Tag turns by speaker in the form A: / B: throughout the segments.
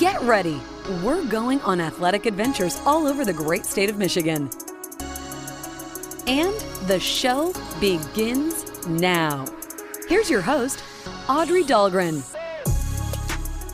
A: Get ready. We're going on athletic adventures all over the great state of Michigan. And the show begins now. Here's your host, Audrey Dahlgren.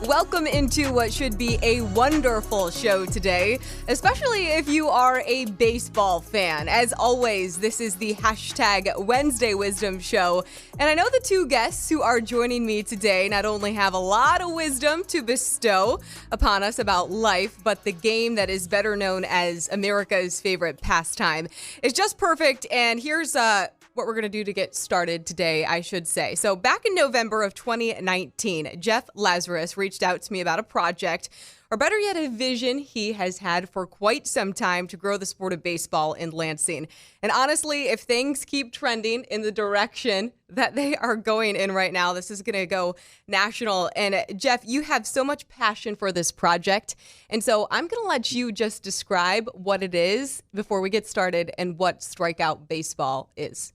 B: Welcome into what should be a wonderful show today, especially if you are a baseball fan. As always, this is the hashtag Wednesday Wisdom Show. And I know the two guests who are joining me today not only have a lot of wisdom to bestow upon us about life, but the game that is better known as America's favorite pastime is just perfect. And here's what we're going to do to get started today, I should say. So back in November of 2019, Jeff Lazarus reached out to me about a project, or better yet, a vision he has had for quite some time to grow the sport of baseball in Lansing. And honestly, if things keep trending in the direction that they are going in right now, this is going to go national. And Jeff, you have so much passion for this project. And so I'm going to let you just describe what it is before we get started and what Strikeout Baseball is.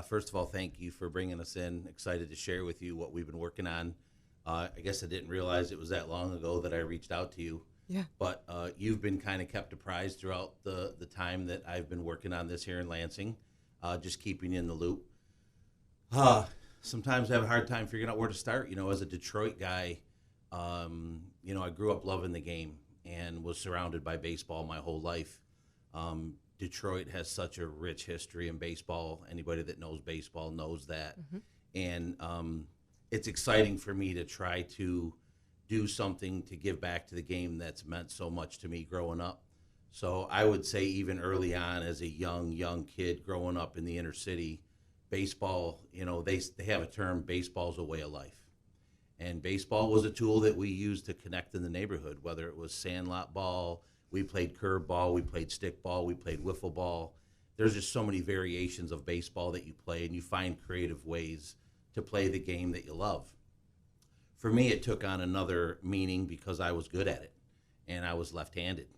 C: First of all, thank you for bringing us in. Excited to share with you what we've been working on. I guess I didn't realize it was that long ago that I reached out to you.
B: Yeah.
C: But you've been kind of kept apprised throughout the time that I've been working on this here in Lansing, just keeping you in the loop. Sometimes I have a hard time figuring out where to start. You know, as a Detroit guy, I grew up loving the game and was surrounded by baseball my whole life. Detroit has such a rich history in baseball. Anybody that knows baseball knows that. Mm-hmm. And it's exciting for me to try to do something to give back to the game that's meant so much to me growing up. So I would say even early on as a young kid growing up in the inner city, baseball, they have a term, baseball's a way of life. And baseball was a tool that we used to connect in the neighborhood, whether it was sandlot ball, we played curve ball, we played stick ball, we played wiffle ball. There's just so many variations of baseball that you play, and you find creative ways to play the game that you love. For me, it took on another meaning because I was good at it, and I was left-handed.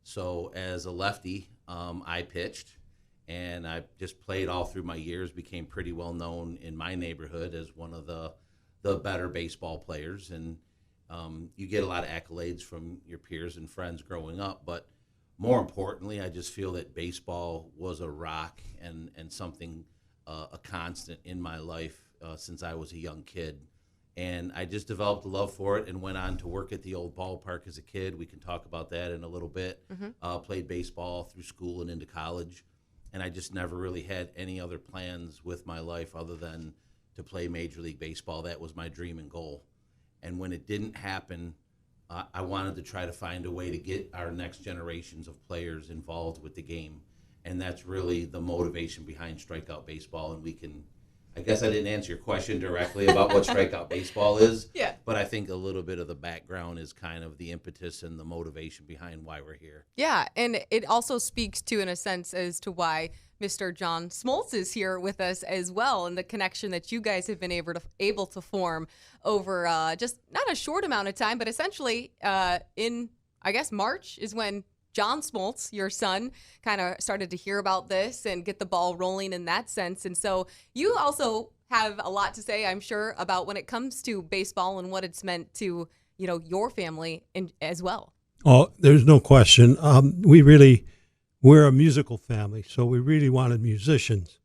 C: So as a lefty, I pitched, and I just played all through my years, became pretty well known in my neighborhood as one of the better baseball players, and you get a lot of accolades from your peers and friends growing up, but more importantly, I just feel that baseball was a rock and something, a constant in my life since I was a young kid. And I just developed a love for it and went on to work at the old ballpark as a kid. We can talk about that in a little bit. Mm-hmm. Played baseball through school and into college, and I just never really had any other plans with my life other than to play Major League Baseball. That was my dream and goal. And when it didn't happen, I wanted to try to find a way to get our next generations of players involved with the game. And that's really the motivation behind Strikeout Baseball. And I guess I didn't answer your question directly about what Strikeout Baseball is.
B: Yeah.
C: But I think a little bit of the background is kind of the impetus and the motivation behind why we're here.
B: Yeah, and it also speaks to, in a sense, as to why Mr. John Smoltz is here with us as well, and the connection that you guys have been able to form over just not a short amount of time, but essentially in, I guess, March is when John Smoltz, your son, kind of started to hear about this and get the ball rolling in that sense. And so you also have a lot to say, I'm sure, about when it comes to baseball and what it's meant to, your family as well.
D: Oh, there's no question. We're a musical family, so we really wanted musicians.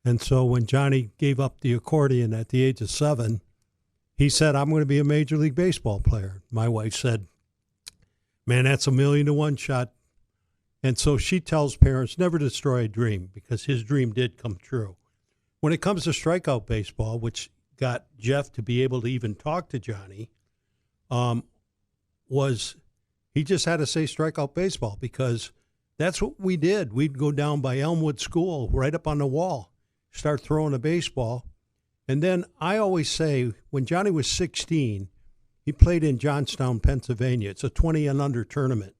D: And so when Johnny gave up the accordion at the age of 7, he said, I'm going to be a Major League Baseball player. My wife said, man, that's 1,000,000 to 1 shot. And so she tells parents never destroy a dream, because his dream did come true. When it comes to Strikeout Baseball, which got Jeff to be able to even talk to Johnny, was he just had to say Strikeout Baseball, because that's what we did. We'd go down by Elmwood School, right up on the wall, start throwing a baseball. And then I always say, when Johnny was 16, he played in Johnstown, Pennsylvania. It's a 20 and under tournament.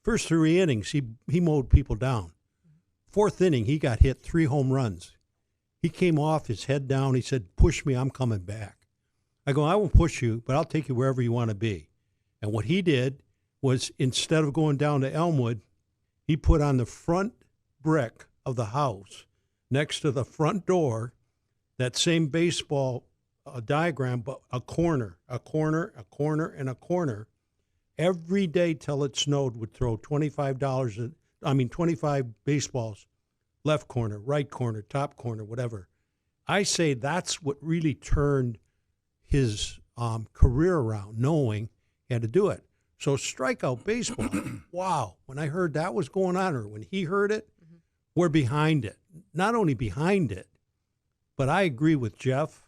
D: First 3 innings, he mowed people down. 4th inning, he got hit 3 home runs. He came off, his head down. He said, push me, I'm coming back. I go, I won't push you, but I'll take you wherever you want to be. And what he did was, instead of going down to Elmwood, he put on the front brick of the house next to the front door that same baseball a diagram, but a corner, and a corner. Every day till it snowed would throw $25 baseballs, left corner, right corner, top corner, whatever. I say that's what really turned his career around, knowing he had to do it. So strikeout baseball, wow. When I heard that was going on, or when he heard it, we're behind it. Not only behind it, but I agree with Jeff.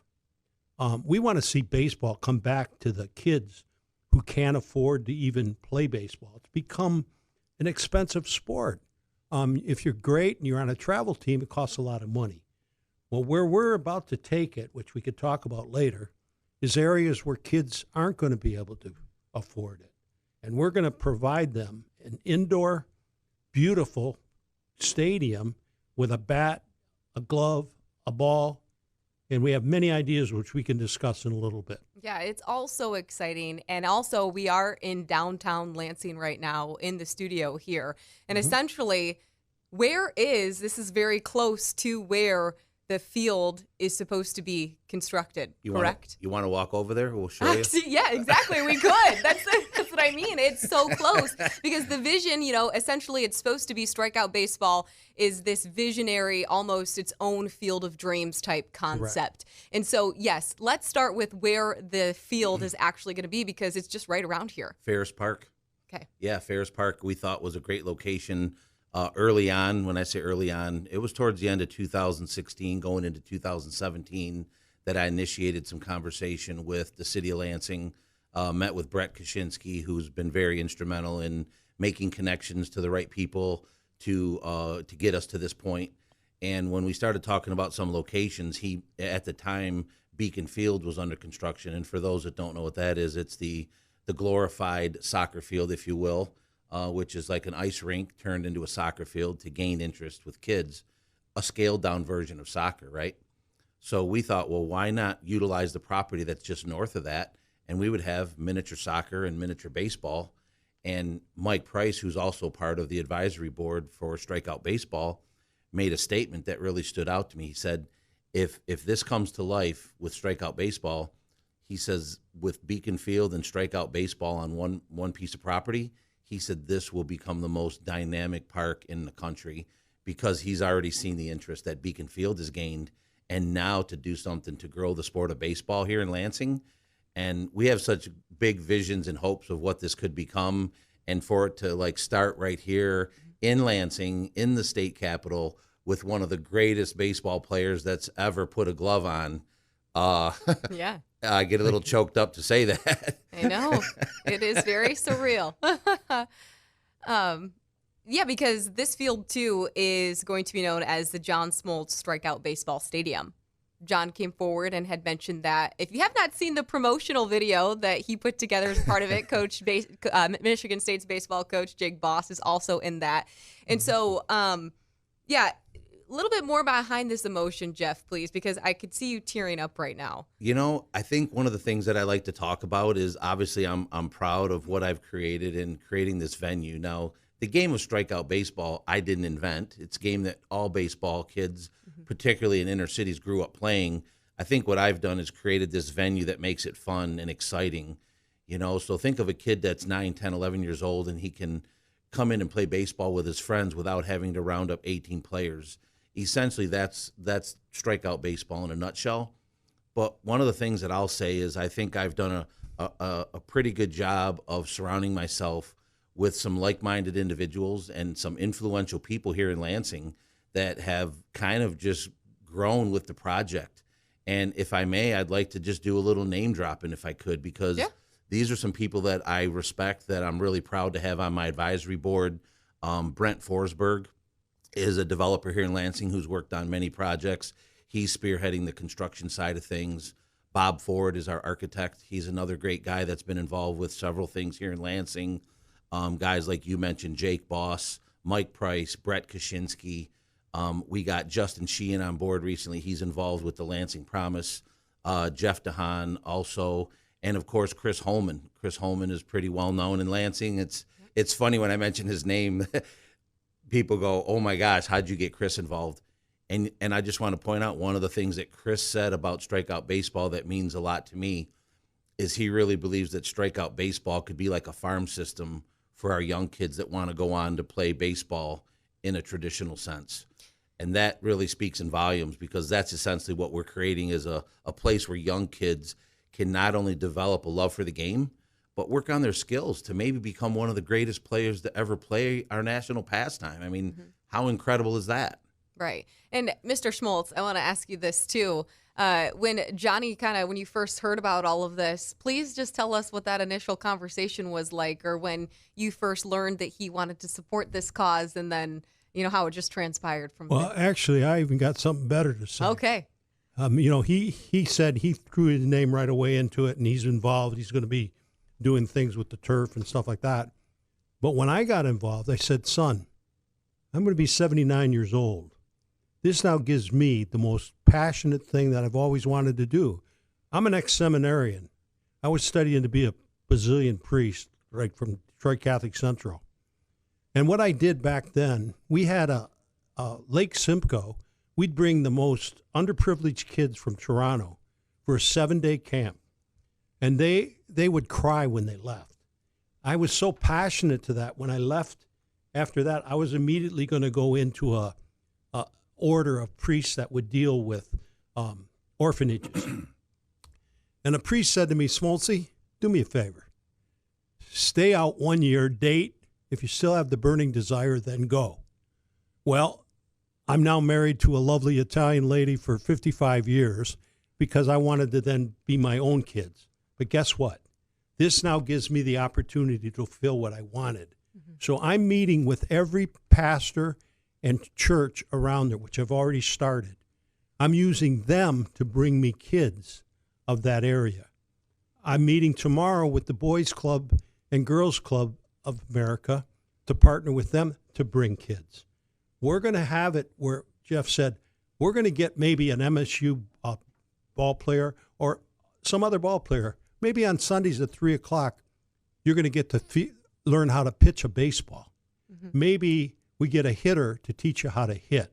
D: We want to see baseball come back to the kids who can't afford to even play baseball. It's become an expensive sport. If you're great and you're on a travel team, it costs a lot of money. Well, where we're about to take it, which we could talk about later, is areas where kids aren't going to be able to afford it. And we're going to provide them an indoor, beautiful stadium with a bat, a glove, a ball, and we have many ideas which we can discuss in a little bit.
B: Yeah, it's all so exciting. And also, we are in downtown Lansing right now in the studio here. And essentially, this is very close to where the field is supposed to be constructed, correct?
C: You want to walk over there? We'll show you.
B: Yeah, exactly. We could. That's what I mean. It's so close because the vision, essentially it's supposed to be strikeout baseball is this visionary, almost its own field of dreams type concept. Correct. And so, yes, let's start with where the field is actually going to be because it's just right around here.
C: Ferris Park.
B: Okay.
C: Yeah, Ferris Park we thought was a great location. Early on, when I say early on, it was towards the end of 2016, going into 2017, that I initiated some conversation with the city of Lansing, met with Brett Kaczynski, who's been very instrumental in making connections to the right people to get us to this point. And when we started talking about some locations, at the time, Beacon Field was under construction. And for those that don't know what that is, it's the glorified soccer field, if you will. Which is like an ice rink turned into a soccer field to gain interest with kids, a scaled-down version of soccer, right? So we thought, well, why not utilize the property that's just north of that, and we would have miniature soccer and miniature baseball. And Mike Price, who's also part of the advisory board for Strikeout Baseball, made a statement that really stood out to me. He said, if this comes to life with Strikeout Baseball, he says, with Beacon Field and Strikeout Baseball on one piece of property, he said this will become the most dynamic park in the country because he's already seen the interest that Beacon Field has gained. And now to do something to grow the sport of baseball here in Lansing. And we have such big visions and hopes of what this could become. And for it to start right here in Lansing, in the state capital, with one of the greatest baseball players that's ever put a glove on.
B: Yeah.
C: I get a little choked up to say that.
B: I know. It is very surreal. Yeah, because this field, too, is going to be known as the John Smoltz Strikeout Baseball Stadium. John came forward and had mentioned that if you have not seen the promotional video that he put together as part of it, Michigan State's baseball coach Jake Boss is also in that. And so, yeah, a little bit more behind this emotion, Jeff, please, because I could see you tearing up right now.
C: I think one of the things that I like to talk about is obviously I'm proud of what I've created in creating this venue. Now, the game of strikeout baseball, I didn't invent. It's a game that all baseball kids, particularly in inner cities, grew up playing. I think what I've done is created this venue that makes it fun and exciting. So think of a kid that's 9, 10, 11 years old, and he can come in and play baseball with his friends without having to round up 18 players. Essentially, that's strikeout baseball in a nutshell. But one of the things that I'll say is I think I've done a pretty good job of surrounding myself with some like-minded individuals and some influential people here in Lansing that have kind of just grown with the project. And if I may, I'd like to just do a little name dropping if I could, because these are some people that I respect that I'm really proud to have on my advisory board. Brent Forsberg is a developer here in Lansing who's worked on many projects. He's spearheading the construction side of things. Bob Ford is our architect. He's another great guy that's been involved with several things here in Lansing. Guys like you mentioned, Jake Boss, Mike Price, Brett Kaczynski. We got Justin Sheehan on board recently. He's involved with the Lansing Promise. Jeff DeHaan also. And, of course, Chris Holman. Chris Holman is pretty well known in Lansing. It's funny when I mention his name, people go, oh, my gosh, how'd you get Chris involved? And I just want to point out one of the things that Chris said about strikeout baseball that means a lot to me is he really believes that strikeout baseball could be like a farm system for our young kids that want to go on to play baseball in a traditional sense. And that really speaks in volumes, because that's essentially what we're creating is a place where young kids can not only develop a love for the game, but work on their skills to maybe become one of the greatest players to ever play our national pastime. I mean, how incredible is that?
B: Right. And Mr. Schmaltz, I want to ask you this too. When Johnny when you first heard about all of this, please just tell us what that initial conversation was like, or when you first learned that he wanted to support this cause, and then, how it just transpired from
D: Well, actually, I even got something better to say.
B: Okay.
D: He said he threw his name right away into it, and he's involved. He's going to be doing things with the turf and stuff like that. But when I got involved, I said, son, I'm going to be 79 years old. This now gives me the most passionate thing that I've always wanted to do. I'm an ex-seminarian. I was studying to be a Basilian priest, right, from Detroit Catholic Central. And what I did back then, we had a Lake Simcoe. We'd bring the most underprivileged kids from Toronto for a 7-day camp. And they would cry when they left. I was so passionate to that. When I left after that, I was immediately going to go into a order of priests that would deal with orphanages. And a priest said to me, Smoltzy, do me a favor. Stay out 1 year, date. If you still have the burning desire, then go. Well, I'm now married to a lovely Italian lady for 55 years because I wanted to then be my own kids. But guess what? This now gives me the opportunity to fulfill what I wanted. Mm-hmm. So I'm meeting with every pastor and church around there, which I've already started. I'm using them to bring me kids of that area. I'm meeting tomorrow with the Boys Club and Girls Club of America to partner with them to bring kids. We're going to have it where Jeff said, we're going to get maybe an MSU ball player or some other ball player. Maybe on Sundays at 3 o'clock, you're going to get to learn how to pitch a baseball. Mm-hmm. Maybe we get a hitter to teach you how to hit.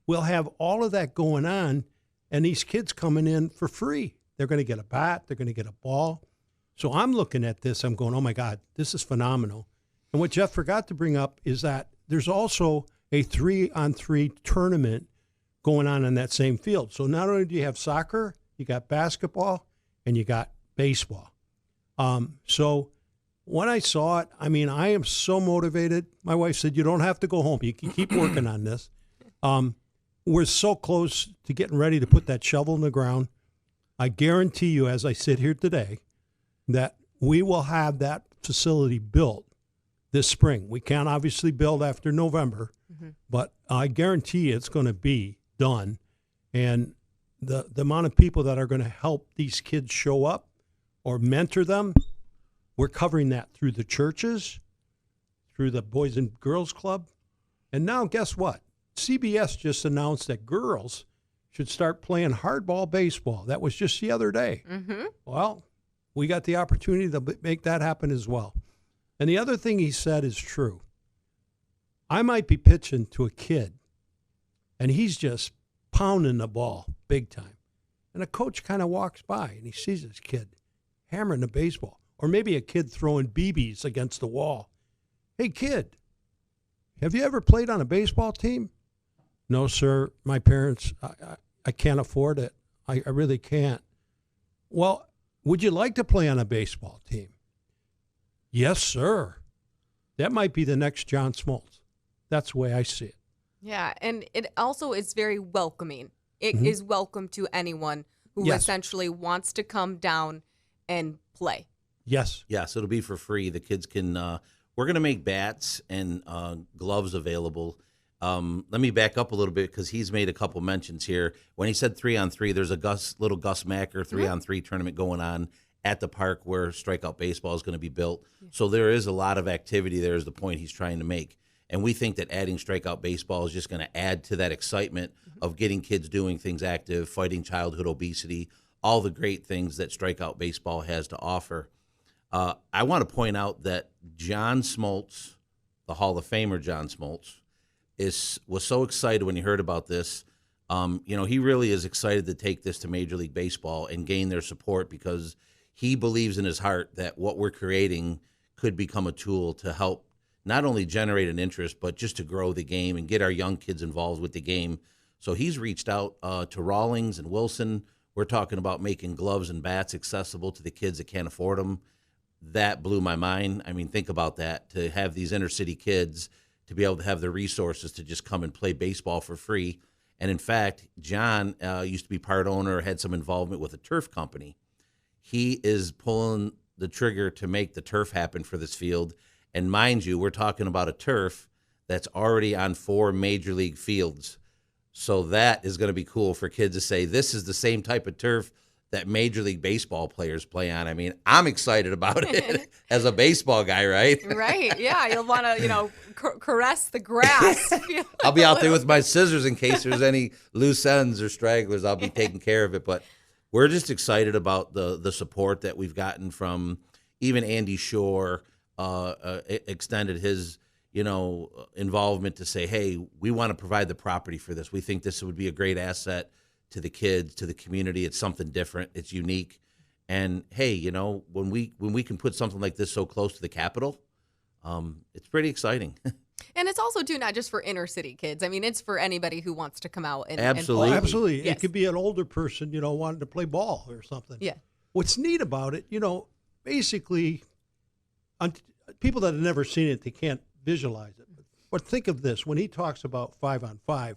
D: We'll have all of that going on, and these kids coming in for free. They're going to get a bat. They're going to get a ball. So I'm looking at this. I'm going, oh, my God, this is phenomenal. And what Jeff forgot to bring up is that there's also a 3-on-3 tournament going on in that same field. So not only do you have soccer, you got basketball, and you got baseball. So when I saw it, I mean, I am so motivated. My wife said, you don't have to go home. You can keep working on this. We're so close to getting ready to put that shovel in the ground. I guarantee you, as I sit here today, that we will have that facility built this spring. We can't obviously build after November, but I guarantee you it's going to be done. And the amount of people that are going to help these kids show up or mentor them, we're covering that through the churches, through the Boys and Girls Club. And now guess what? CBS just announced that girls should start playing hardball baseball. That was just the other day. Mm-hmm. Well, we got the opportunity to make that happen as well. And the other thing he said is true. I might be pitching to a kid, and he's just pounding the ball big time. And a coach kind of walks by, and he sees this kid hammering the baseball. Or maybe a kid throwing BBs against the wall. Hey, kid, have you ever played on a baseball team? No, sir. My parents, I can't afford it. I really can't. Well, would you like to play on a baseball team? Yes, sir. That might be the next John Smoltz. That's the way I see it.
B: Yeah, and it also is very welcoming. It is welcome to anyone who essentially wants to come down and play.
C: Yes, it'll be for free. The kids can, we're going to make bats and gloves available. Let me back up a little bit because he's made a couple mentions here. When he said 3-on-3, there's a little Gus Macker 3-on-3 tournament going on at the park where strikeout baseball is going to be built. Yeah. So there is a lot of activity there is the point he's trying to make. And we think that adding strikeout baseball is just going to add to that excitement of getting kids doing things active, fighting childhood obesity, all the great things that strikeout baseball has to offer. I want to point out that John Smoltz, the Hall of Famer John Smoltz, was so excited when he heard about this. He really is excited to take this to Major League Baseball and gain their support because he believes in his heart that what we're creating could become a tool to help not only generate an interest, but just to grow the game and get our young kids involved with the game. So he's reached out to Rawlings and Wilson. We're talking about making gloves and bats accessible to the kids that can't afford them. That blew my mind. I mean, think about that, to have these inner city kids to be able to have the resources to just come and play baseball for free. And in fact, John used to be part owner, had some involvement with a turf company. He is pulling the trigger to make the turf happen for this field. And mind you, we're talking about a turf that's already on 4 major league fields. So that is going to be cool for kids to say, this is the same type of turf that Major League Baseball players play on. I mean, I'm excited about it as a baseball guy, right?
B: Right, yeah. You'll want to, caress the grass.
C: I'll be out there with my scissors in case there's any loose ends or stragglers. I'll be taking care of it. But we're just excited about the support that we've gotten from even Andy Shore, extended his involvement to say, hey, we want to provide the property for this. We think this would be a great asset to the kids, to the community. It's something different. It's unique. And hey, when we can put something like this so close to the Capitol, it's pretty exciting.
B: And it's also, too, not just for inner city kids. I mean, it's for anybody who wants to come out and
C: Absolutely.
B: play.
D: Absolutely.
B: Yes.
D: It could be an older person, wanting to play ball or something.
B: Yeah.
D: What's neat about it, basically, people that have never seen it, they can't visualize it. But think of this. When he talks about 5-on-5,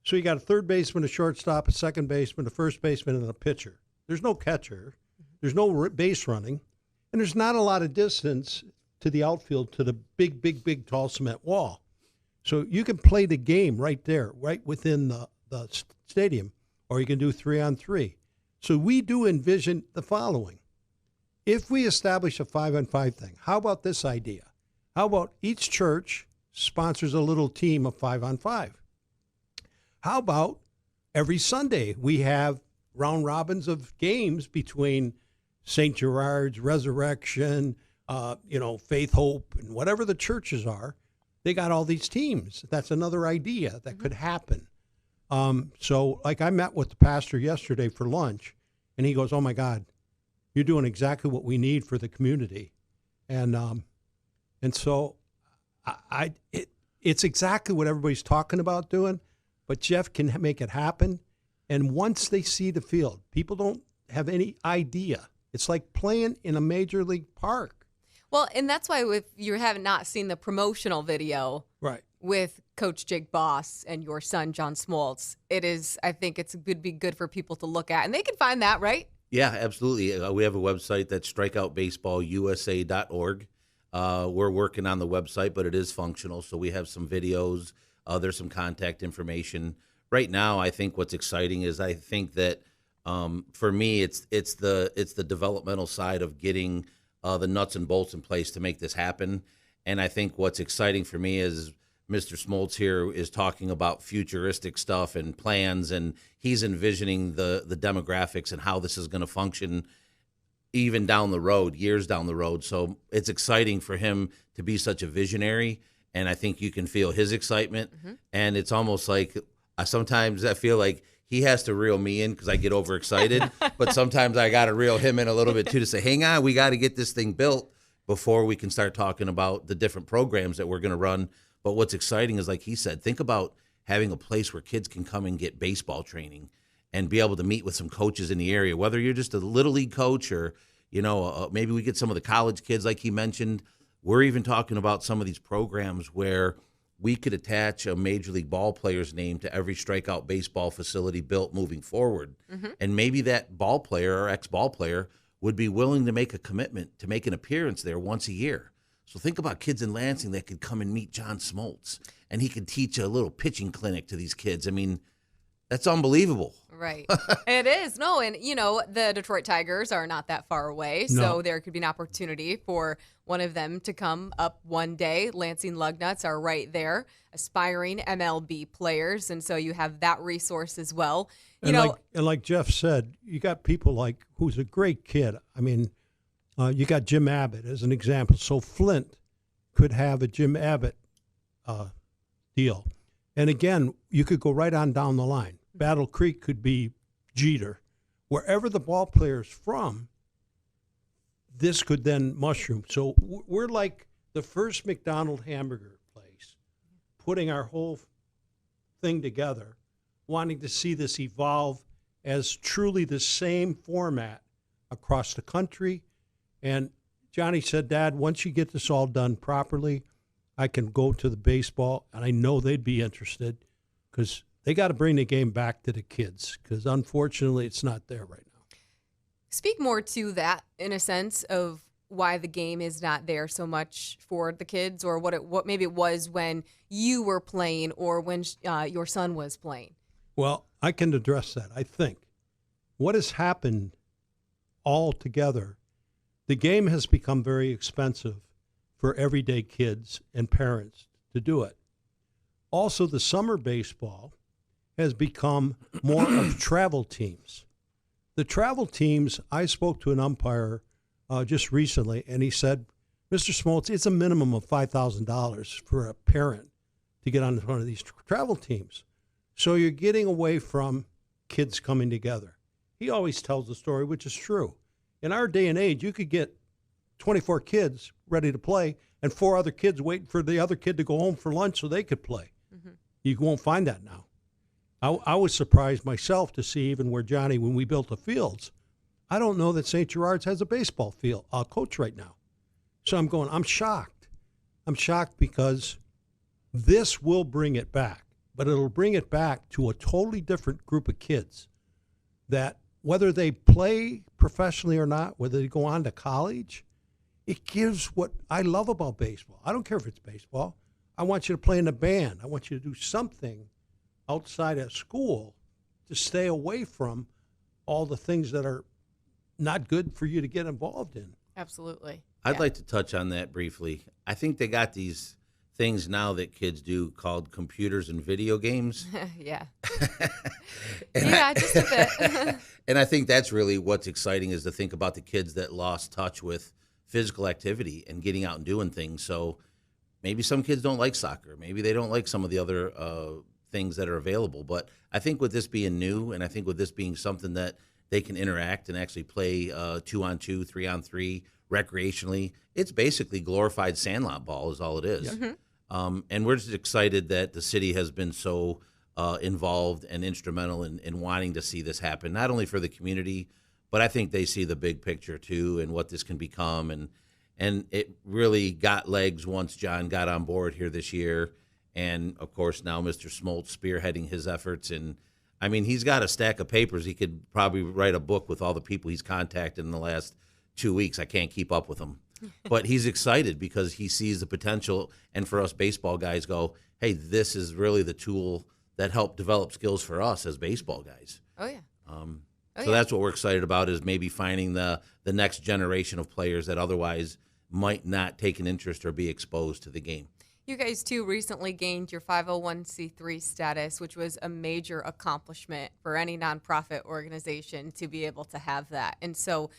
D: so you got a third baseman, a shortstop, a second baseman, a first baseman, and a pitcher. There's no catcher. There's no base running. And there's not a lot of distance to the outfield to the big, tall cement wall. So you can play the game right there, right within the stadium, or you can do 3-on-3. So we do envision the following. If we establish a 5-on-5 thing, how about this idea? How about each church sponsors a little team of 5-on-5? How about every Sunday we have round robins of games between St. Gerard's, Resurrection, Faith, Hope, and whatever the churches are. They got all these teams. That's another idea that could happen. So like I met with the pastor yesterday for lunch, and he goes, oh, my God, you're doing exactly what we need for the community. And so it's exactly what everybody's talking about doing. But Jeff can make it happen. And once they see the field, people don't have any idea. It's like playing in a major league park.
B: Well, and that's why if you have not seen the promotional video
D: right.
B: with Coach Jake Boss and your son, John Smoltz, I think it would be good for people to look at. And they can find that, right?
C: Yeah, absolutely. We have a website that's strikeoutbaseballusa.org. We're working on the website, but it is functional. So we have some videos. There's some contact information. Right now, I think what's exciting is I think that for me, it's the developmental side of getting the nuts and bolts in place to make this happen. And I think what's exciting for me is Mr. Smoltz here is talking about futuristic stuff and plans, and he's envisioning the demographics and how this is going to function even down the road, years down the road. So it's exciting for him to be such a visionary. And I think you can feel his excitement. Mm-hmm. And it's almost like sometimes I feel like he has to reel me in because I get overexcited. But sometimes I got to reel him in a little bit too to say, hang on, we got to get this thing built before we can start talking about the different programs that we're going to run. But what's exciting is, like he said, think about having a place where kids can come and get baseball training and be able to meet with some coaches in the area, whether you're just a little league coach or, maybe we get some of the college kids like he mentioned. We're even talking about some of these programs where we could attach a Major League ball player's name to every strikeout baseball facility built moving forward. Mm-hmm. And maybe that ball player or ex-ball player would be willing to make a commitment to make an appearance there once a year. So think about kids in Lansing that could come and meet John Smoltz, and he could teach a little pitching clinic to these kids. I mean, that's unbelievable.
B: Right. It is. No, and, the Detroit Tigers are not that far away, so there could be an opportunity for one of them to come up one day. Lansing Lugnuts are right there, aspiring MLB players, and so you have that resource as well.
D: Like Jeff said, you got people like who's a great kid. I mean, you got Jim Abbott as an example. So Flint could have a Jim Abbott deal. And again, you could go right on down the line. Battle Creek could be Jeter. Wherever the ball player's from, this could then mushroom. So we're like the first McDonald's hamburger place, putting our whole thing together, wanting to see this evolve as truly the same format across the country. And Johnny said, Dad, once you get this all done properly, I can go to the baseball, and I know they'd be interested because they got to bring the game back to the kids because, unfortunately, it's not there right now.
B: Speak more to that in a sense of why the game is not there so much for the kids, or what maybe it was when you were playing or when your son was playing.
D: Well, I can address that. I think what has happened altogether, the game has become very expensive for everyday kids and parents to do it. Also, the summer baseball has become more of travel teams. The travel teams, I spoke to an umpire just recently, and he said, Mr. Smoltz, it's a minimum of $5,000 for a parent to get on one of these travel teams. So you're getting away from kids coming together. He always tells the story, which is true. In our day and age, you could get 24 kids ready to play and 4 other kids waiting for the other kid to go home for lunch so they could play. Mm-hmm. You won't find that now. I was surprised myself to see even where Johnny, when we built the fields, I don't know that St. Gerard's has a baseball field coach right now. So I'm shocked. I'm shocked because this will bring it back, but it'll bring it back to a totally different group of kids that whether they play professionally or not, whether they go on to college, it gives what I love about baseball. I don't care if it's baseball. I want you to play in a band. I want you to do something outside of school to stay away from all the things that are not good for you to get involved in.
B: Absolutely.
C: I'd like to touch on that briefly. I think they got these things now that kids do called computers and video games.
B: Yeah.
C: Just a bit. And I think that's really what's exciting is to think about the kids that lost touch with physical activity and getting out and doing things. So maybe some kids don't like soccer. Maybe they don't like some of the other things that are available. But I think with this being new, and I think with this being something that they can interact and actually play 2-on-2, 3-on-3 recreationally, it's basically glorified sandlot ball is all it is. Yeah. Mm-hmm. And we're just excited that the city has been so involved and instrumental in wanting to see this happen, not only for the community, but I think they see the big picture too and what this can become. And it really got legs once John got on board here this year. And, of course, now Mr. Smoltz spearheading his efforts. And, I mean, he's got a stack of papers. He could probably write a book with all the people he's contacted in the last 2 weeks. I can't keep up with him. But he's excited because he sees the potential. And for us baseball guys go, hey, this is really the tool that helped develop skills for us as baseball guys.
B: Oh, yeah.
C: So that's what we're excited about is maybe finding the next generation of players that otherwise might not take an interest or be exposed to the game.
B: You guys, too, recently gained your 501c3 status, which was a major accomplishment for any nonprofit organization to be able to have that. And so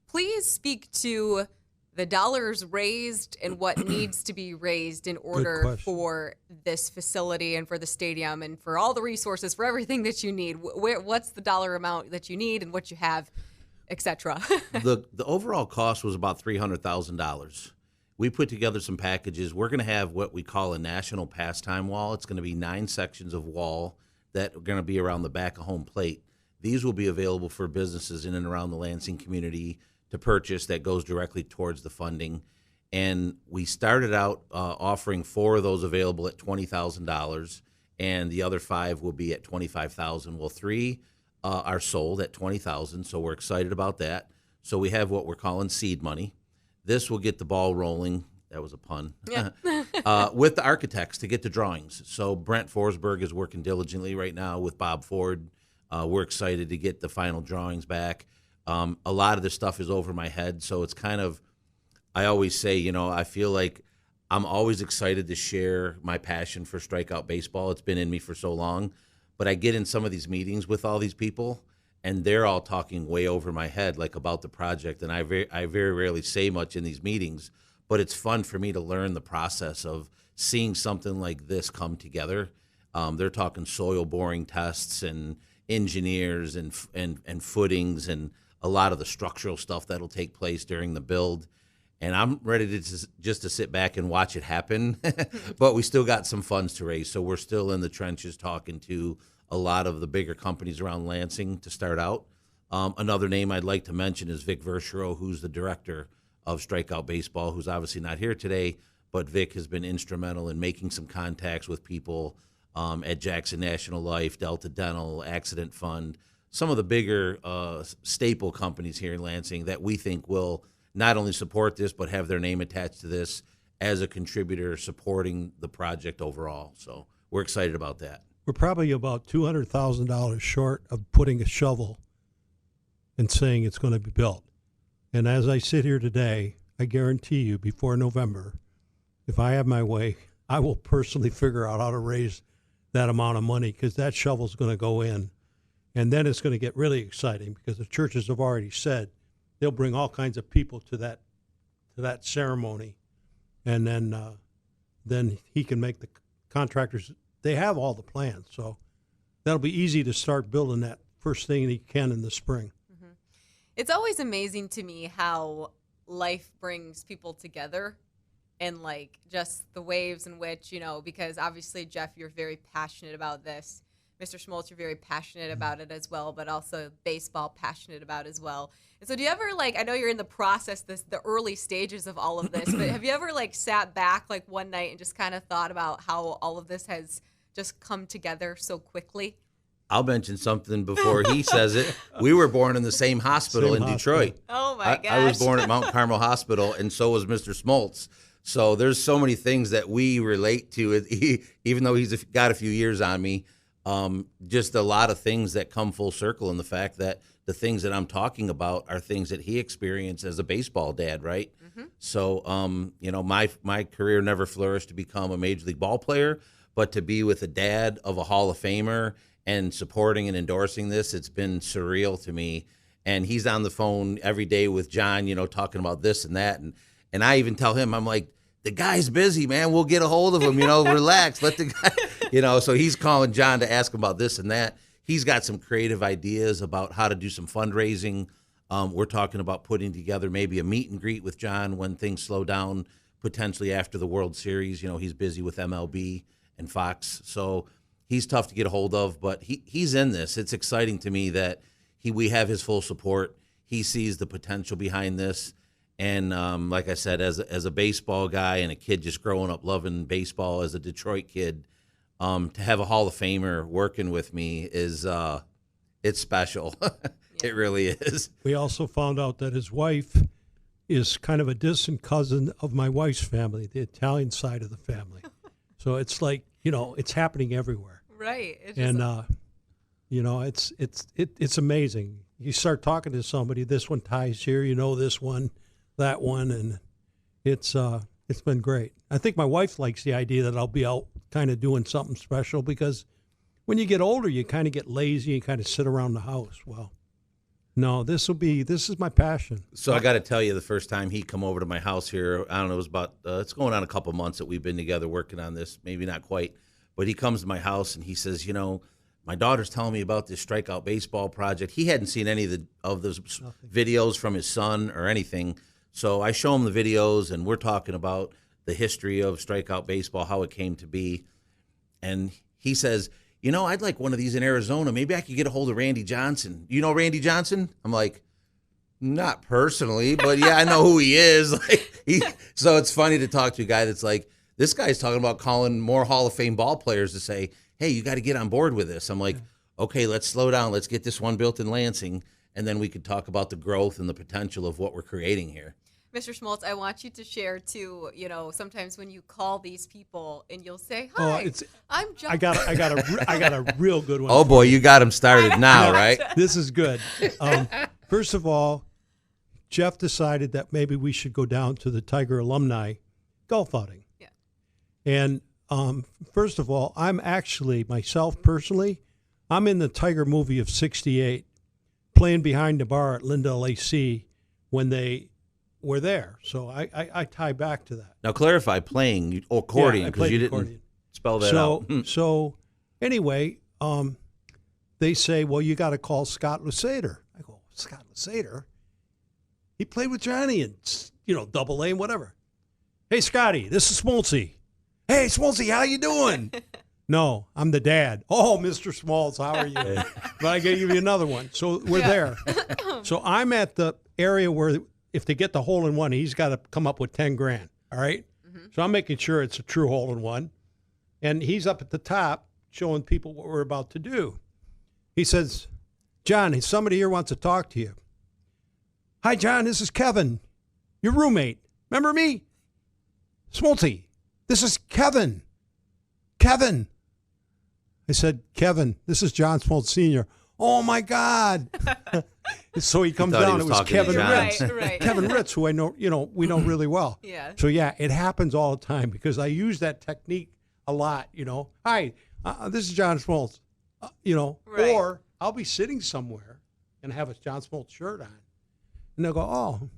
B: please speak to the dollars raised and what needs to be raised in order for this facility and for the stadium and for all the resources, for everything that you need. What's the dollar amount that you need and what you have, et cetera?
C: The overall cost was about $300,000. We put together some packages. We're going to have what we call a national pastime wall. It's going to be 9 sections of wall that are going to be around the back of home plate. These will be available for businesses in and around the Lansing community to purchase that goes directly towards the funding. And we started out offering 4 of those available at $20,000, and the other 5 will be at $25,000. Well, 3 are sold at $20,000, so we're excited about that. So we have what we're calling seed money. This will get the ball rolling. That was a pun. Yeah. With the architects to get the drawings. So Brent Forsberg is working diligently right now with Bob Ford. We're excited to get the final drawings back. A lot of this stuff is over my head, so it's kind of, I always say, I feel like I'm always excited to share my passion for strikeout baseball. It's been in me for so long. But I get in some of these meetings with all these people, and they're all talking way over my head, like about the project. And I very rarely say much in these meetings, but it's fun for me to learn the process of seeing something like this come together. They're talking soil boring tests and engineers and footings and a lot of the structural stuff that'll take place during the build. And I'm ready to just to sit back and watch it happen. But we still got some funds to raise, so we're still in the trenches talking to a lot of the bigger companies around Lansing to start out. Another name I'd like to mention is Vic Verchereau, who's the director of Strikeout Baseball, who's obviously not here today, but Vic has been instrumental in making some contacts with people at Jackson National Life, Delta Dental, Accident Fund, some of the bigger staple companies here in Lansing that we think will not only support this, but have their name attached to this as a contributor supporting the project overall. So we're excited about that.
D: We're probably about $200,000 short of putting a shovel and saying it's going to be built. And as I sit here today, I guarantee you before November, if I have my way, I will personally figure out how to raise that amount of money, because that shovel's going to go in. And then it's going to get really exciting, because the churches have already said they'll bring all kinds of people to that ceremony. And then he can make the contractors, they have all the plans. So that'll be easy to start building that first thing he can in the spring.
B: It's always amazing to me how life brings people together, and like just the waves in which, because obviously, Jeff, you're very passionate about this. Mr. Schmaltz, you're very passionate about it as well, but also baseball passionate about as well. And so do you ever, I know you're in the process, the early stages of all of this, but have you ever sat back one night and just kind of thought about how all of this has just come together so quickly?
C: I'll mention something before he says it. We were born in the same hospital in Detroit.
B: Oh, my gosh.
C: I was born at Mount Carmel Hospital, and so was Mr. Schmaltz. So there's so many things that we relate to, even though he's got a few years on me. Just a lot of things that come full circle in the fact that the things that I'm talking about are things that he experienced as a baseball dad, right? Mm-hmm. So, my career never flourished to become a major league ball player, but to be with a dad of a Hall of Famer and supporting and endorsing this, it's been surreal to me. And he's on the phone every day with John, talking about this and that. And I even tell him, I'm like, the guy's busy, man. We'll get a hold of him, relax. Let the guy, so he's calling John to ask him about this and that. He's got some creative ideas about how to do some fundraising. We're talking about putting together maybe a meet and greet with John when things slow down, potentially after the World Series. He's busy with MLB and Fox. So he's tough to get a hold of, but he's in this. It's exciting to me that we have his full support. He sees the potential behind this. And like I said, as a baseball guy and a kid just growing up loving baseball as a Detroit kid, to have a Hall of Famer working with me is it's special. It really is.
D: We also found out that his wife is kind of a distant cousin of my wife's family, the Italian side of the family. So it's it's happening everywhere.
B: Right.
D: It's amazing. You start talking to somebody, this one ties here, this one, that one, and it's been great. I think my wife likes the idea that I'll be out kind of doing something special, because when you get older, you kind of get lazy and kind of sit around the house. Well, no, this is my passion.
C: So I got to tell you, the first time he come over to my house here, I don't know, it was about, it's going on a couple months that we've been together working on this, maybe not quite, but he comes to my house and he says, my daughter's telling me about this Strikeout Baseball project. He hadn't seen any of those videos from his son or anything. So I show him the videos, and we're talking about the history of Strikeout Baseball, how it came to be. And he says, I'd like one of these in Arizona. Maybe I could get a hold of Randy Johnson. You know Randy Johnson? I'm like, not personally, but yeah, I know who he is. So it's funny to talk to a guy that's like, this guy's talking about calling more Hall of Fame ball players to say, hey, you got to get on board with this. I'm like, okay, let's slow down. Let's get this one built in Lansing, and then we could talk about the growth and the potential of what we're creating here.
B: Mr. Schmaltz, I want you to share too, sometimes when you call these people and you'll say, hi, I'm John.
D: I got a real good one.
C: Oh boy, you got him started now, right?
D: This is good. First of all, Jeff decided that maybe we should go down to the Tiger alumni golf outing.
B: Yeah.
D: And first of all, I'm actually, myself personally, I'm in the Tiger movie of '68, playing behind the bar at Lindell AC when they were there. So I tie back to that.
C: Now clarify, playing accordion, because you didn't spell that out.
D: So Anyway, they say, well, you got to call Scott Lusader. I go, Scott Lusader? He played with Johnny in, Double A and whatever. Hey, Scotty, this is Smoltzy. Hey, Smoltzy, how you doing? No, I'm the dad. Oh, Mr. Smalls, how are you? But I gave you another one. So we're there. So I'm at the area where if they get the hole-in-one, he's got to come up with 10 grand, all right? Mm-hmm. So I'm making sure it's a true hole-in-one. And he's up at the top showing people what we're about to do. He says, John, somebody here wants to talk to you. Hi, John, this is Kevin, your roommate. Remember me? Smoltzy, this is Kevin. Kevin. I said, Kevin, this is John Smoltz Sr. Oh, my God. So he comes down. It was Kevin Ritz.
B: Right.
D: Kevin Ritz, who I know, we know really well.
B: Yeah.
D: So, yeah, it happens all the time because I use that technique a lot, Hi, this is John Smoltz,
B: Right.
D: Or I'll be sitting somewhere and have a John Smoltz shirt on. And they'll go,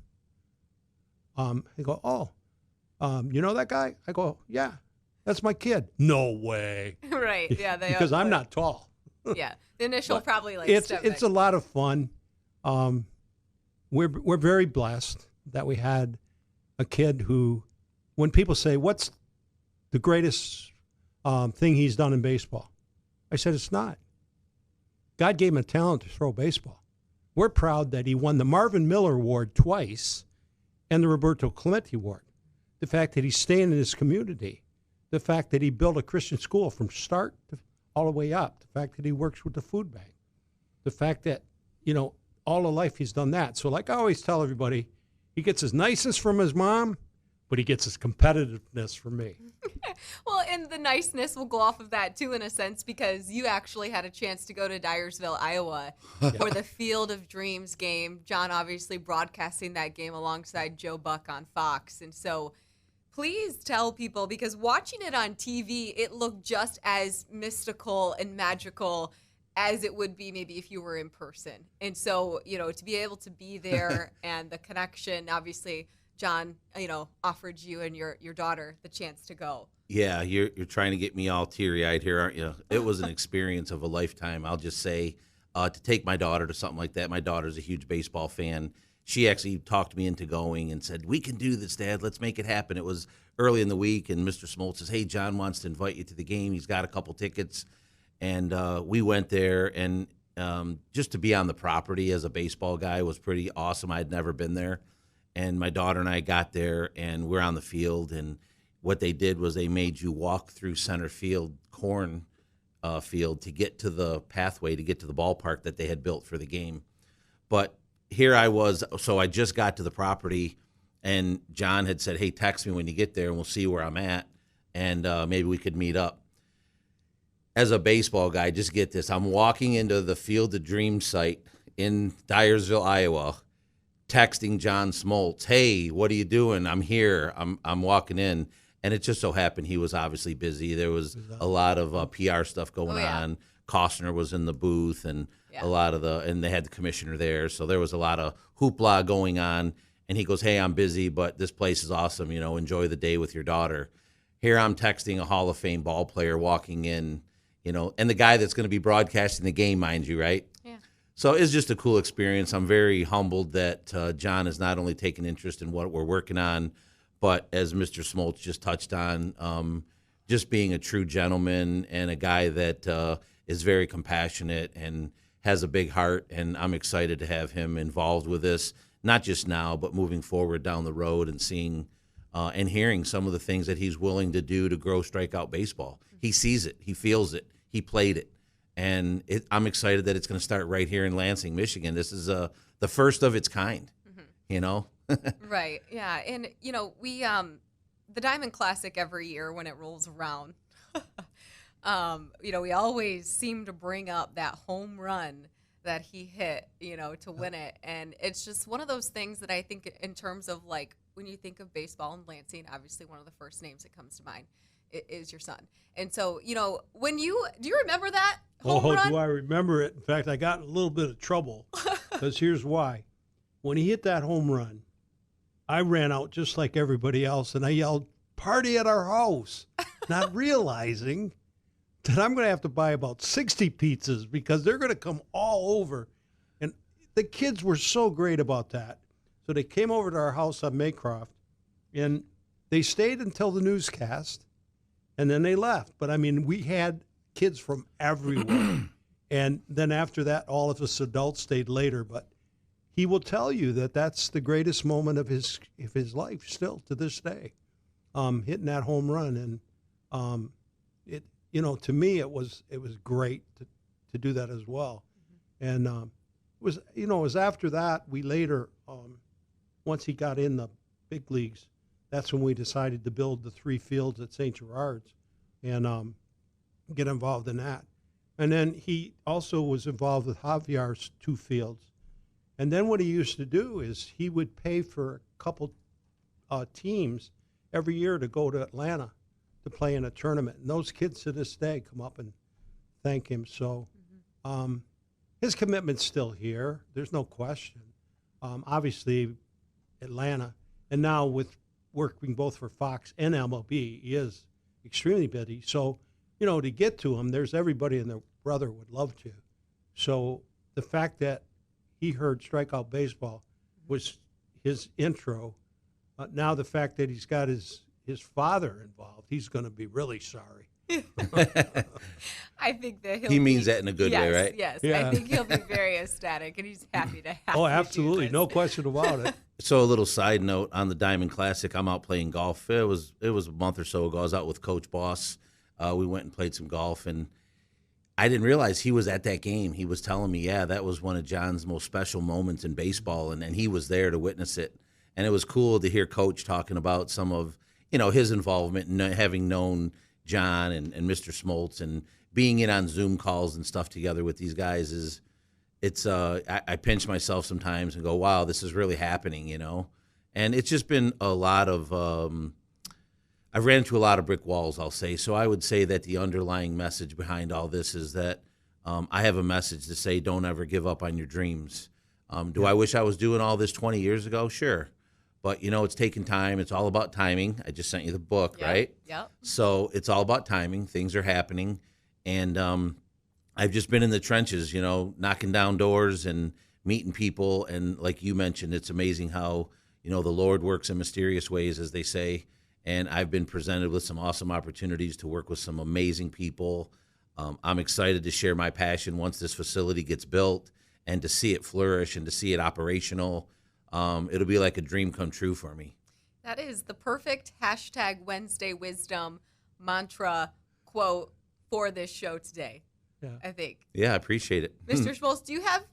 D: they go, you know that guy? I go, yeah. That's my kid. No way.
B: Right. Yeah.
D: Because I'm not tall.
B: Yeah. The initial probably
D: it's a lot of fun. We're very blessed that we had a kid who, when people say, what's the greatest thing he's done in baseball? I said, it's not. God gave him a talent to throw baseball. We're proud that he won the Marvin Miller Award twice and the Roberto Clemente Award. The fact that he's staying in his community. The fact that he built a Christian school from start to all the way up. The fact that he works with the food bank. The fact that, all of life he's done that. So like I always tell everybody, he gets his niceness from his mom, but he gets his competitiveness from me.
B: Well, and the niceness will go off of that, too, in a sense, because you actually had a chance to go to Dyersville, Iowa for the Field of Dreams game. John obviously broadcasting that game alongside Joe Buck on Fox. And so please tell people, because watching it on TV, it looked just as mystical and magical as it would be maybe if you were in person. And so, to be able to be there and the connection, obviously, John, offered you and your daughter the chance to go.
C: Yeah, you're trying to get me all teary-eyed here, aren't you? It was an experience of a lifetime. I'll just say, to take my daughter to something like that. My daughter's a huge baseball fan. She actually talked me into going and said, we can do this, Dad. Let's make it happen. It was early in the week, and Mr. Smoltz says, hey, John wants to invite you to the game. He's got a couple tickets. And we went there, and just to be on the property as a baseball guy was pretty awesome. I'd never been there. And my daughter and I got there, and we're on the field, and what they did was they made you walk through center field, corn field, to get to the pathway, to get to the ballpark that they had built for the game. But here I was, so I just got to the property, and John had said, hey, text me when you get there, and we'll see where I'm at, and maybe we could meet up. As a baseball guy, just get this. I'm walking into the Field of Dreams site in Dyersville, Iowa, texting John Smoltz, hey, what are you doing? I'm here. I'm walking in. And it just so happened he was obviously busy. There was a lot of PR stuff going on. Costner was in the booth, and a lot of and they had the commissioner there. So there was a lot of hoopla going on. And he goes, hey, I'm busy, but this place is awesome. Enjoy the day with your daughter. Here I'm texting a Hall of Fame ball player walking in, and the guy that's going to be broadcasting the game, mind you, right? Yeah. So it's just a cool experience. I'm very humbled that John has not only taken interest in what we're working on, but as Mr. Smoltz just touched on, just being a true gentleman and a guy that is very compassionate and has a big heart. And I'm excited to have him involved with this, not just now, but moving forward down the road and seeing and hearing some of the things that he's willing to do to grow strikeout baseball. He sees it. He feels it. He played it. And I'm excited that it's going to start right here in Lansing, Michigan. This is the first of its kind,
B: Right. Yeah. And, we, the Diamond Classic every year when it rolls around, we always seem to bring up that home run that he hit, to win it. And it's just one of those things that I think in terms of like, when you think of baseball in Lansing, obviously one of the first names that comes to mind is your son. And so, do you remember that home run?
D: Do I remember it? In fact, I got in a little bit of trouble because here's why. When he hit that home run, I ran out just like everybody else, and I yelled, party at our house, not realizing that I'm going to have to buy about 60 pizzas because they're going to come all over. And the kids were so great about that. So they came over to our house on Maycroft, and they stayed until the newscast, and then they left. But, I mean, we had kids from everywhere. And then after that, all of us adults stayed later. But he will tell you that that's the greatest moment of his life still to this day, hitting that home run. And it, you know, to me, it was great to do that as well. And it was after that we later, once he got in the big leagues, that's when we decided to build the 3 fields at St. Gerard's and get involved in that. And then he also was involved with Javier's 2 fields. And then what he used to do is he would pay for a couple teams every year to go to Atlanta to play in a tournament. And those kids to this day come up and thank him. So his commitment's still here. There's no question. Obviously, Atlanta. And now with working both for Fox and MLB, he is extremely busy. So, you know, to get to him, there's everybody and their brother would love to. So the fact that he heard Strikeout Baseball was his intro. Now the fact that he's got his father involved, he's going to be really sorry.
B: I think that
C: he means that in a good way, right?
B: Yes,
D: Yeah.
B: I think he'll be very ecstatic, and he's happy to have
D: Oh,
B: you do
D: absolutely.
B: this.
D: No question about it.
C: So a little side note on the Diamond Classic, I'm out playing golf. It was a month or so ago. I was out with Coach Boss. We went and played some golf, and I didn't realize he was at that game. He was telling me, yeah, that was one of John's most special moments in baseball, and he was there to witness it. And it was cool to hear Coach talking about some of, you know, his involvement and having known John and Mr. Smoltz and being in on Zoom calls and stuff together with these guys I pinch myself sometimes and go, wow, this is really happening, you know? And it's just been a lot of, I've ran into a lot of brick walls, I'll say. So I would say that the underlying message behind all this is that I have a message to say, don't ever give up on your dreams. Do I wish I was doing all this 20 years ago? Sure. But, you know, it's taking time. It's all about timing. I just sent you the book, right?
B: Yep.
C: So it's all about timing. Things are happening. And I've just been in the trenches, you know, knocking down doors and meeting people. And like you mentioned, it's amazing how, you know, the Lord works in mysterious ways, as they say. And I've been presented with some awesome opportunities to work with some amazing people. I'm excited to share my passion once this facility gets built and to see it flourish and to see it operational. It'll be like a dream come true for me.
B: That is the perfect hashtag Wednesday Wisdom mantra quote for this show today,
D: Yeah.
B: I think.
C: Yeah, I appreciate it.
B: Mr. Schmaltz, do you have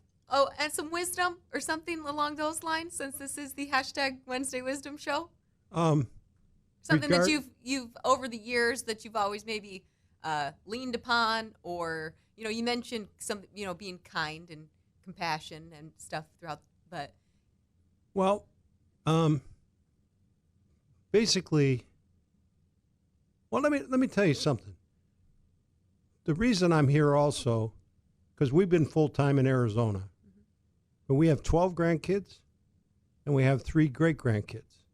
B: and some wisdom or something along those lines, since this is the hashtag Wednesday Wisdom show? Something that you've over the years that you've always maybe leaned upon, or, you know, you mentioned some, you know, being kind and compassion and stuff throughout, but
D: Well, basically, well, let me tell you something. The reason I'm here also, because we've been full-time in Arizona, but we have 12 grandkids, and we have 3 great-grandkids.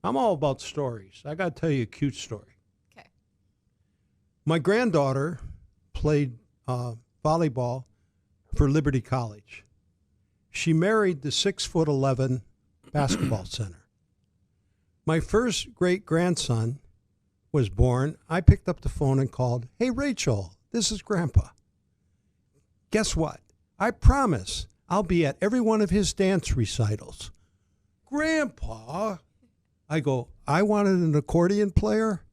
D: I'm all about stories. I got to tell you a cute story.
B: okay.
D: My granddaughter played volleyball for Liberty College. She married the 6'11" basketball center. My first great-grandson was born. I picked up the phone and called, "Hey, Rachel, this is Grandpa. Guess what? I promise I'll be at every one of his dance recitals." "Grandpa," I go, "I wanted an accordion player,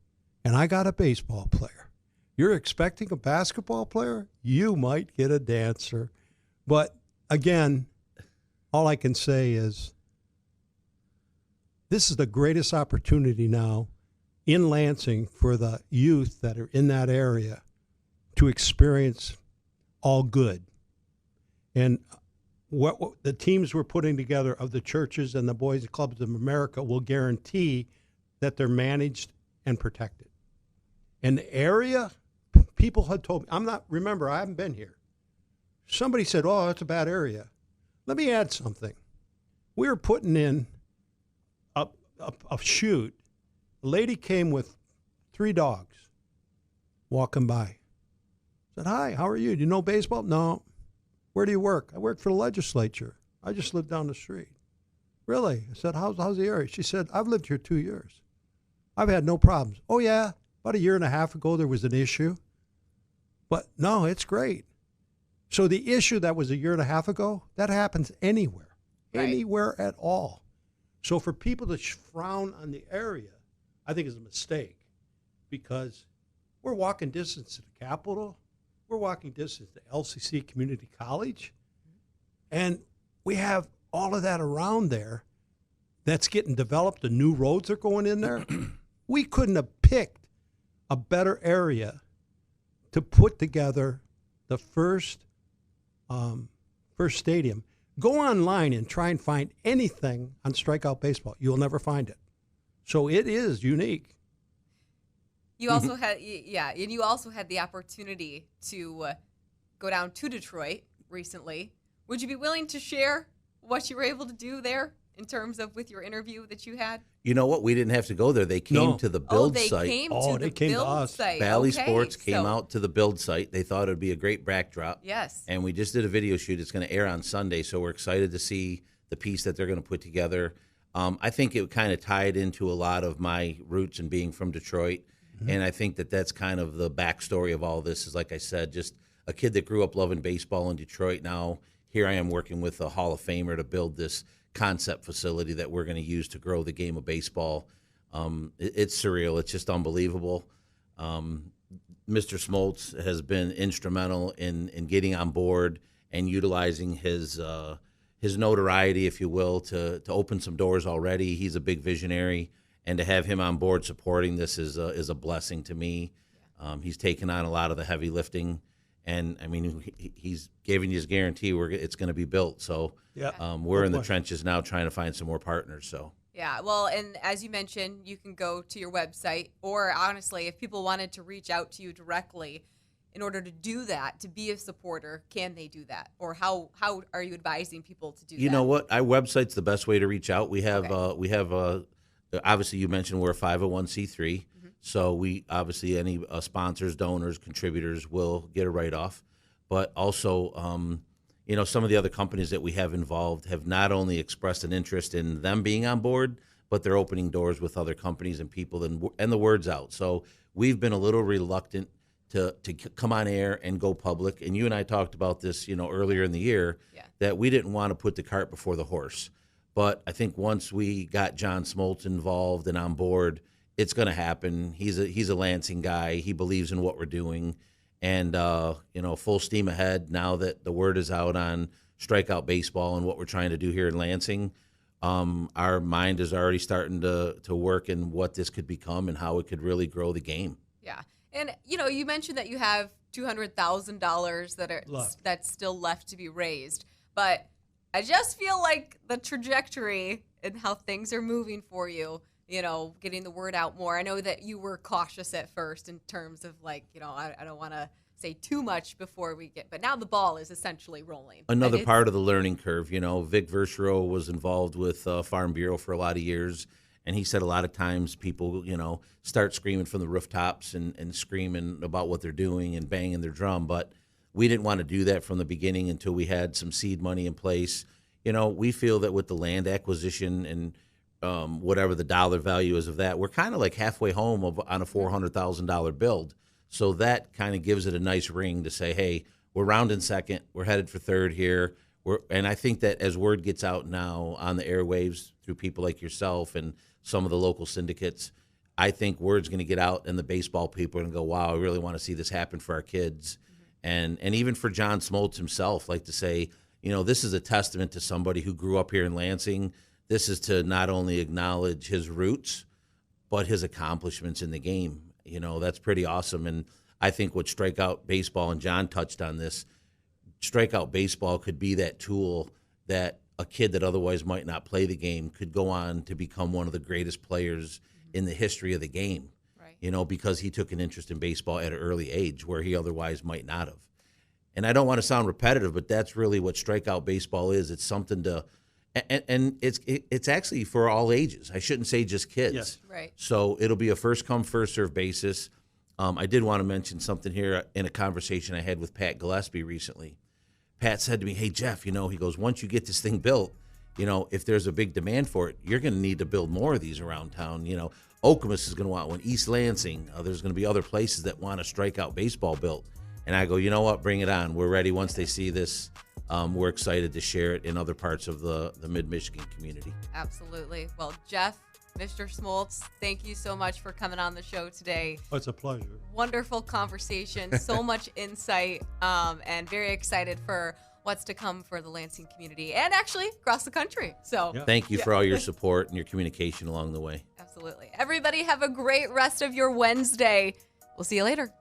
D: and I got a baseball player. You're expecting a basketball player? You might get a dancer." But again, all I can say is this is the greatest opportunity now in Lansing for the youth that are in that area to experience all good. And what the teams we're putting together of the churches and the Boys Clubs of America will guarantee that they're managed and protected. And the area, people had told me, I haven't been here. Somebody said, "Oh, it's a bad area." Let me add something. We were putting in a shoot. A lady came with 3 dogs walking by. I said, hi, how are you? Do you know baseball? No. Where do you work? I work for the legislature. I just live down the street. Really? I said, how's the area? She said, I've lived here 2 years. I've had no problems. Oh, yeah, about a year and a half ago there was an issue. But no, it's great. So the issue that was a year and a half ago, that happens anywhere, anywhere at all. So for people to frown on the area, I think is a mistake, because we're walking distance to the Capitol. We're walking distance to LCC Community College. And we have all of that around there that's getting developed. The new roads are going in there. We couldn't have picked a better area to put together the first stadium. Go online and try and find anything on Strikeout Baseball. You'll never find it. So it is unique.
B: You also had, and you also had the opportunity to go down to Detroit recently. Would you be willing to share what you were able to do there in terms of with your interview that you had?
C: You know what? We didn't have to go there. They came to the build site.
B: They came to us. Site.
C: Bally Sports came out to the build site. They thought it would be a great backdrop.
B: Yes.
C: And we just did a video shoot. It's going to air on Sunday, so we're excited to see the piece that they're going to put together. I think it kind of tied into a lot of my roots and being from Detroit. Mm-hmm. And I think that that's kind of the backstory of all this is, like I said, just a kid that grew up loving baseball in Detroit. Now here I am working with a Hall of Famer to build this concept facility that we're going to use to grow the game of baseball. It's surreal. It's just unbelievable. Mr. Smoltz has been instrumental in getting on board and utilizing his notoriety, if you will, to open some doors already. He's a big visionary, and to have him on board supporting this is a blessing to me. He's taken on a lot of the heavy lifting, and I mean he's giving you his guarantee it's going to be built. So we're in the trenches now trying to find some more partners. So.
B: Yeah, well, and as you mentioned, you can go to your website, or honestly, if people wanted to reach out to you directly in order to do that, to be a supporter, can they do that? Or how are you advising people to do that?
C: You know what? Our website's the best way to reach out. We have obviously you mentioned we're a 501c3, mm-hmm. So we obviously any sponsors, donors, contributors will get a write-off, but also some of the other companies that we have involved have not only expressed an interest in them being on board, but they're opening doors with other companies and people, and the word's out. So we've been a little reluctant to come on air and go public. And you and I talked about this, earlier in the year, that we didn't want to put the cart before the horse. But I think once we got John Smoltz involved and on board, it's going to happen. He's a Lansing guy. He believes in what we're doing. And, full steam ahead now that the word is out on Strikeout Baseball and what we're trying to do here in Lansing. Our mind is already starting to work in what this could become and how it could really grow the game.
B: Yeah. And, you mentioned that you have $200,000 that's still left to be raised. But I just feel like the trajectory and how things are moving for you, getting the word out more. I know that you were cautious at first in terms of I don't want to say too much before but now the ball is essentially rolling.
C: Another part of the learning curve, Vic Verchereau was involved with Farm Bureau for a lot of years. And he said a lot of times people, start screaming from the rooftops and screaming about what they're doing and banging their drum. But we didn't want to do that from the beginning until we had some seed money in place. We feel that with the land acquisition and whatever the dollar value is of that, we're kind of like halfway home on a $400,000 build. So that kind of gives it a nice ring to say, hey, we're rounding second. We're headed for third here. And I think that as word gets out now on the airwaves through people like yourself and some of the local syndicates, I think word's going to get out and the baseball people are going to go, wow, I really want to see this happen for our kids. Mm-hmm. And even for John Smoltz himself, like to say, this is a testament to somebody who grew up here in Lansing. This is to not only acknowledge his roots, but his accomplishments in the game. That's pretty awesome. And I think what Strikeout Baseball, and John touched on this, Strikeout Baseball could be that tool that a kid that otherwise might not play the game could go on to become one of the greatest players in the history of the game, right. Because he took an interest in baseball at an early age where he otherwise might not have. And I don't want to sound repetitive, but that's really what Strikeout Baseball is. It's something to and it's actually for all ages. I shouldn't say just kids.
D: Yes.
B: Right.
C: So it'll be a first come, first serve basis. I did want to mention something here in a conversation I had with Pat Gillespie recently. Pat said to me, hey, Jeff, he goes, once you get this thing built, if there's a big demand for it, you're going to need to build more of these around town. Okemos is going to want one. East Lansing, there's going to be other places that want a strikeout baseball built. And I go, you know what? Bring it on. We're ready once they see this. We're excited to share it in other parts of the Mid-Michigan community.
B: Absolutely. Well, Jeff, Mr. Smoltz, thank you so much for coming on the show today.
D: Oh, it's a pleasure.
B: Wonderful conversation, so much insight, and very excited for what's to come for the Lansing community and actually across the country. So
D: Yeah.
C: Thank you for all your support and your communication along the way.
B: Absolutely. Everybody have a great rest of your Wednesday. We'll see you later.